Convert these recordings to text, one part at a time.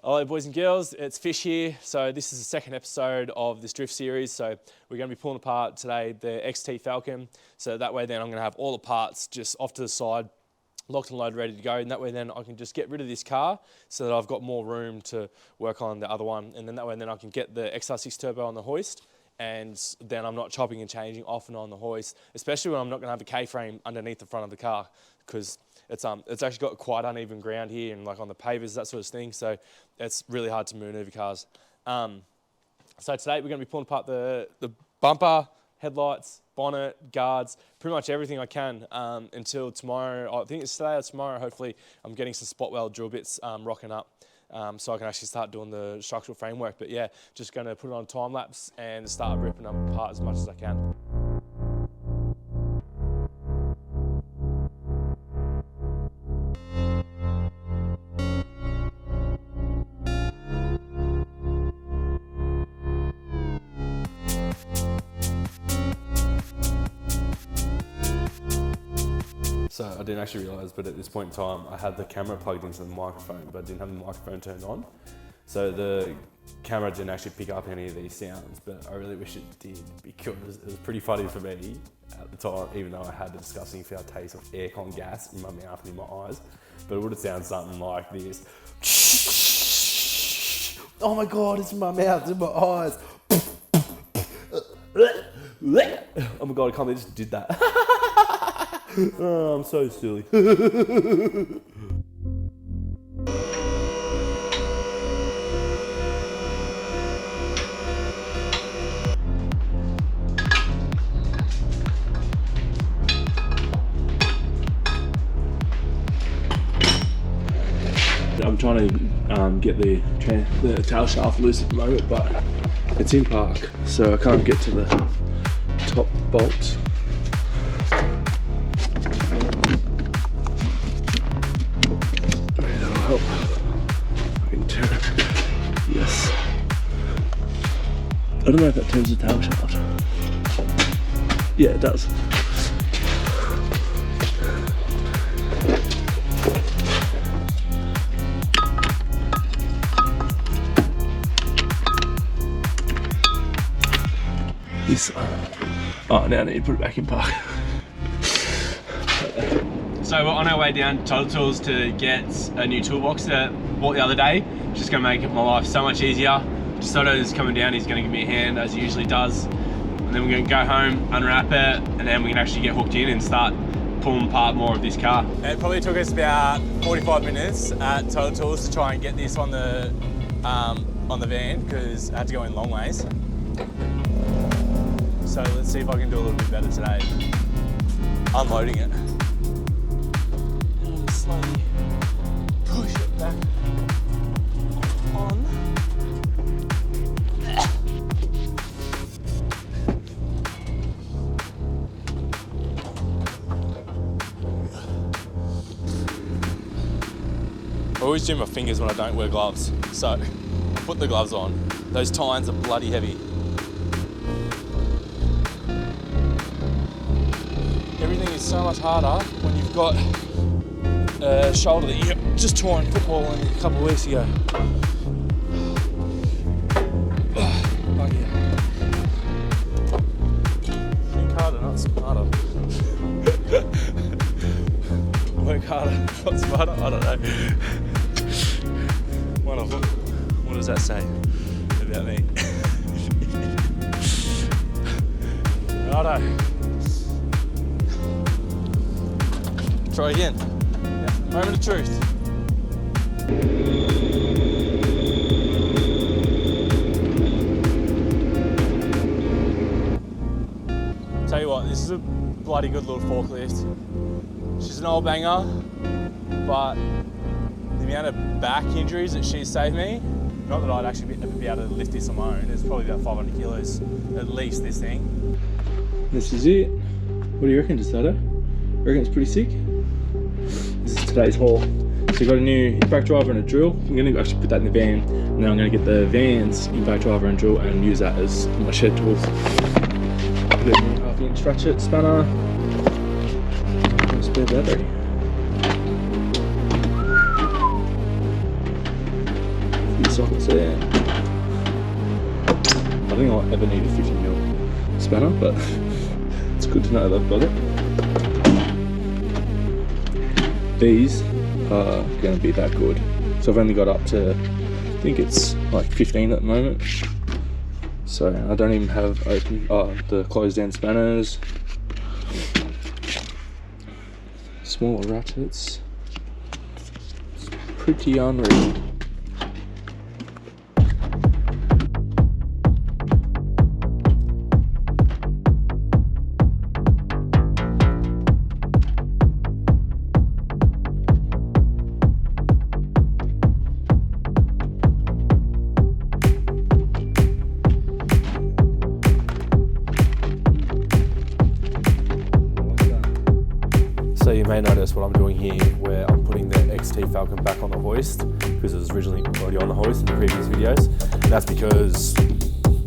Hello boys and girls, it's Fish here. So this is the second episode of this drift series. So we're going to be pulling apart today the XT Falcon. So that way then I'm going to have all the parts just off to the side, locked and loaded, ready to go. And that way then I can just get rid of this car so that I've got more room to work on the other one. And then that way then I can get the XR6 Turbo on the hoist. And then I'm not chopping and changing off and on the hoist, especially when I'm not going to have a K-frame underneath the front of the car, because it's actually got quite uneven ground here and like on the pavers, that sort of thing. So it's really hard to maneuver cars. So today we're going to be pulling apart the bumper, headlights, bonnet, guards, pretty much everything I can until tomorrow. I think it's today or tomorrow. Hopefully I'm getting some spot weld drill bits rocking up. So I can actually start doing the structural framework. But yeah, just going to put it on time lapse and start ripping them apart as much as I can. So I didn't actually realise, but at this point in time, I had the camera plugged into the microphone, but I didn't have the microphone turned on. So the camera didn't actually pick up any of these sounds, but I really wish it did, because it was pretty funny for me at the time, even though I had the disgusting foul taste of aircon gas in my mouth and in my eyes. But it would have sounded something like this. Oh my God, it's in my mouth, it's in my eyes. Oh my God, I can't believe I just did that. Oh, I'm so silly. I'm trying to get the tail shaft loose at the moment, but it's in park, so I can't get to the top bolts. That'll help. I can turn it. Yes. I don't know if that turns the tail shaft. Yeah, it does. Oh, now I need to put it back in park. So we're on our way down to Total Tools to get a new toolbox that I bought the other day. Just going to make my life so much easier. Soto's coming down, he's going to give me a hand as he usually does. And then we're going to go home, unwrap it, and then we can actually get hooked in and start pulling apart more of this car. It probably took us about 45 minutes at Total Tools to try and get this on the van, because I had to go in long ways. So let's see if I can do a little bit better today. Unloading it. And slowly push it back on. I always do my fingers when I don't wear gloves. So I put the gloves on. Those tines are bloody heavy. Everything is so much harder when you've got a shoulder that you just tore in football a couple of weeks ago. Oh yeah. Think harder, not smarter. Work harder, not smarter, I don't know. One of them. What does that say about me? Righto. Try again. Yeah. Moment of truth. Tell you what, this is a bloody good little forklift. She's an old banger, but the amount of back injuries that she's saved me, not that I'd actually ever be able to lift this on my own, it's probably about 500 kilos, at least, this thing. This is it. What do you reckon, Desato? Reckon it's pretty sick? This is today's haul. So I got a new impact driver and a drill. I'm going to actually put that in the van, and then I'm going to get the van's impact driver and drill and use that as my shed tools. Put it in 1/2 inch ratchet, spanner, and a spare battery. sockets there. I don't think I'll ever need a 50mm spanner, but it's good to know they've got it. These are going to be that good. So I've only got up to, I think it's like 15 at the moment. So I don't even have open, the closed end spanners. Smaller ratchets. It's pretty unreal. So you may notice what I'm doing here, where I'm putting the XT Falcon back on the hoist, because it was originally already on the hoist in the previous videos. And that's because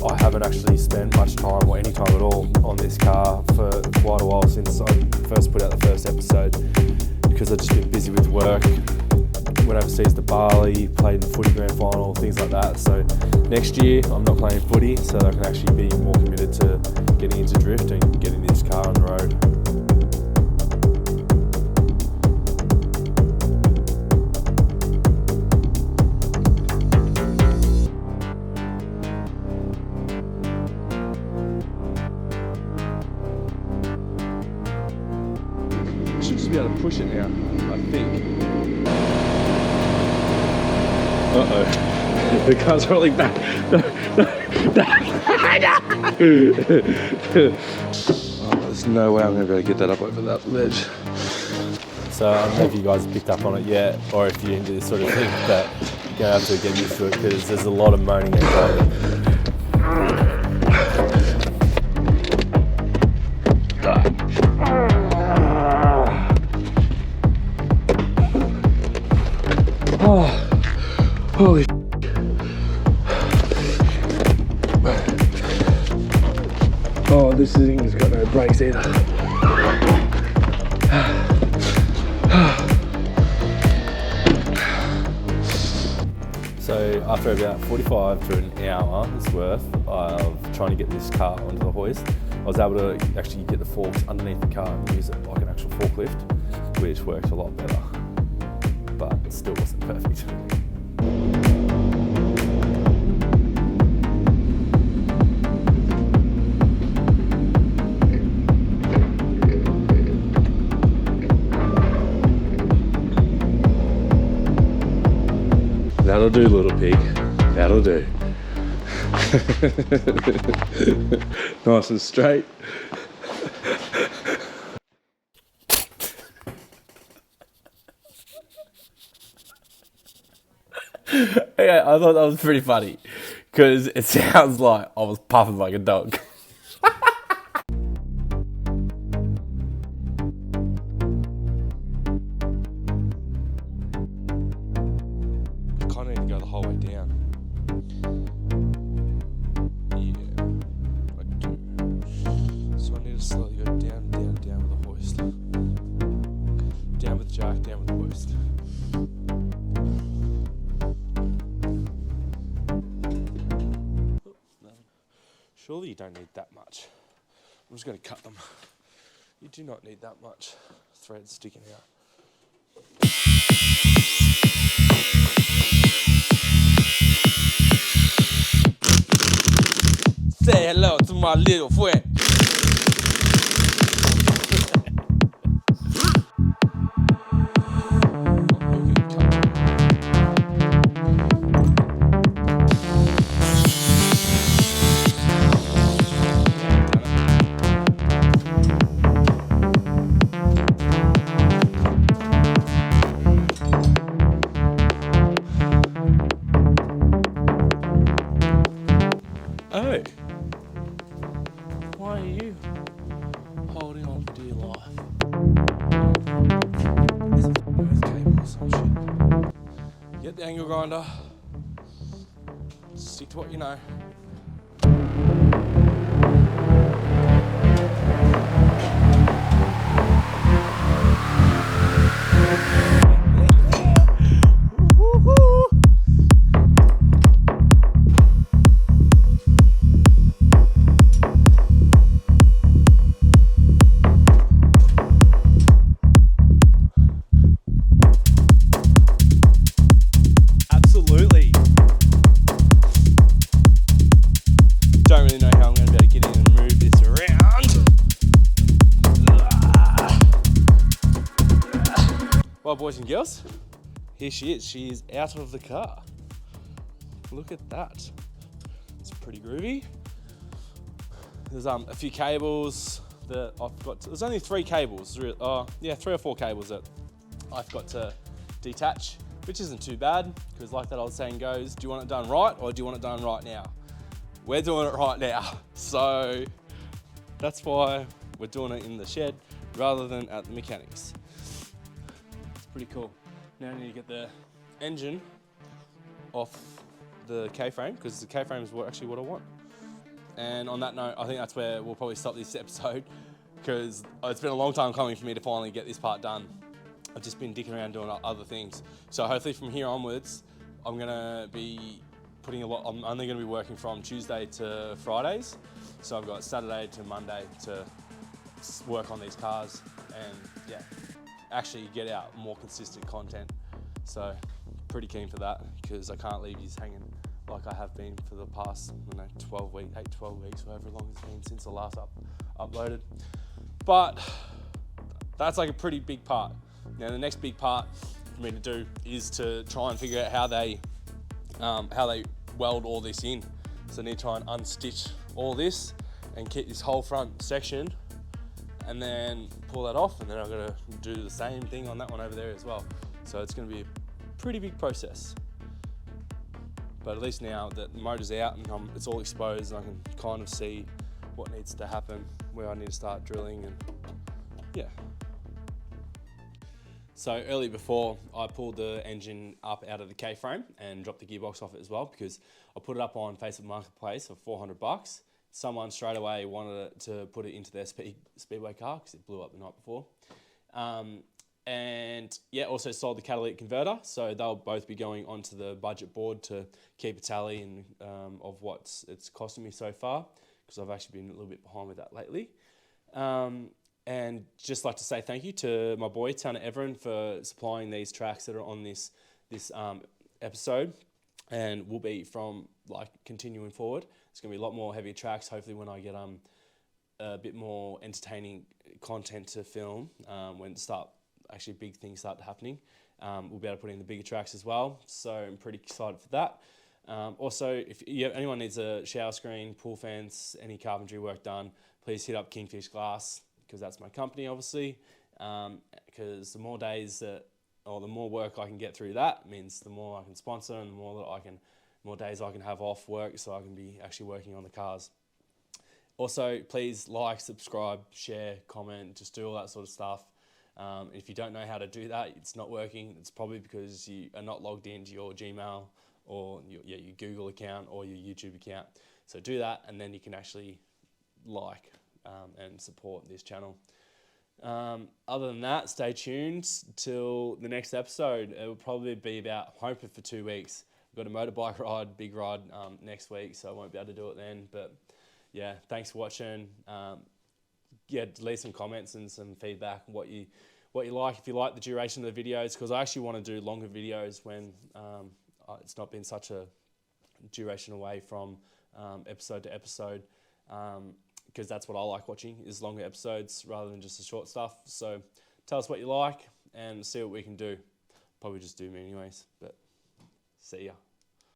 I haven't actually spent much time or any time at all on this car for quite a while since I first put out the first episode, because I've just been busy with work. Went overseas to Bali, played in the footy grand final, things like that. So next year I'm not playing footy, so I can actually be more committed to getting into drift and getting this car on the road. Should just be able to push it now, I think. Uh-oh. The car's rolling back. Oh, there's no way I'm going to be able to get that up over that ledge. So I don't know if you guys have picked up on it yet, or if you're into this sort of thing, but you're going to have to get used to it, because there's a lot of moaning and groaning. Oh, holy oh, this thing has got no brakes either. So after about 45 to an hour's worth of trying to get this car onto the hoist, I was able to actually get the forks underneath the car and use it like an actual forklift, which worked a lot better, but it still wasn't perfect. That'll do, little pig. That'll do. Nice and straight. Yeah, I thought that was pretty funny, because it sounds like I was puffing like a dog. I kind of need to go the whole way down. Yeah, I do. So I need to slowly go down, down, down with the hoist. Down with the jack, down with the hoist. Surely you don't need that much. I'm just going to cut them. You do not need that much thread sticking out. Say hello to my little friend. Oh, why are you holding on for dear life? There's a earth cable or some shit. Get the angle grinder. Stick to what you know. boys and girls, here she is. She is out of the car. Look at that. It's pretty groovy. There's a few cables that I've got. There's only 3 cables. 3 or 4 cables that I've got to detach, which isn't too bad, because like that old saying goes, do you want it done right or do you want it done right now? We're doing it right now. So that's why we're doing it in the shed rather than at the mechanics. It's pretty cool. Now I need to get the engine off the K-frame, because the K-frame is actually what I want. And on that note, I think that's where we'll probably stop this episode, because it's been a long time coming for me to finally get this part done. I've just been dicking around doing other things. So hopefully from here onwards, I'm gonna be putting I'm only gonna be working from Tuesday to Fridays. So I've got Saturday to Monday to work on these cars and yeah, actually get out more consistent content. So pretty keen for that, because I can't leave you hanging like I have been for the past 12 weeks, however long it's been since the last uploaded. But that's like a pretty big part. Now the next big part for me to do is to try and figure out how they weld all this in. So I need to try and unstitch all this and keep this whole front section, and then pull that off, and then I'm gonna do the same thing on that one over there as well. So it's gonna be a pretty big process. But at least now that the motor's out and it's all exposed, and I can kind of see what needs to happen, where I need to start drilling, and yeah. So earlier before, I pulled the engine up out of the K-frame and dropped the gearbox off it as well, because I put it up on Facebook Marketplace for $400. Someone straight away wanted to put it into their speedway car because it blew up the night before. And yeah, also sold the catalytic converter, so they'll both be going onto the budget board to keep a tally of what it's costing me so far, because I've actually been a little bit behind with that lately. And just like to say thank you to my boy Tanner Everin for supplying these tracks that are on this episode, and will be from like continuing forward. It's going to be a lot more heavy tracks. Hopefully, when I get a bit more entertaining content to film, when actually big things start happening, we'll be able to put in the bigger tracks as well. So I'm pretty excited for that. Also, if anyone needs a shower screen, pool fence, any carpentry work done, please hit up Kingfish Glass, because that's my company, obviously. Because the more days or the more work I can get through that means the more I can sponsor, and the more days I can have off work, so I can be actually working on the cars. Also, please like, subscribe, share, comment, just do all that sort of stuff. If you don't know how to do that, it's not working, it's probably because you are not logged into your Gmail or your Google account or your YouTube account. So do that, and then you can actually like and support this channel. Other than that, stay tuned till the next episode. It will probably be about, hoping for 2 weeks. We've got a motorbike ride, big ride next week, so I won't be able to do it then. But yeah, thanks for watching. Leave some comments and some feedback on what you like, if you like the duration of the videos, because I actually want to do longer videos when it's not been such a duration away from episode to episode, because that's what I like watching, is longer episodes rather than just the short stuff. So tell us what you like and see what we can do. Probably just do me anyways, but see ya.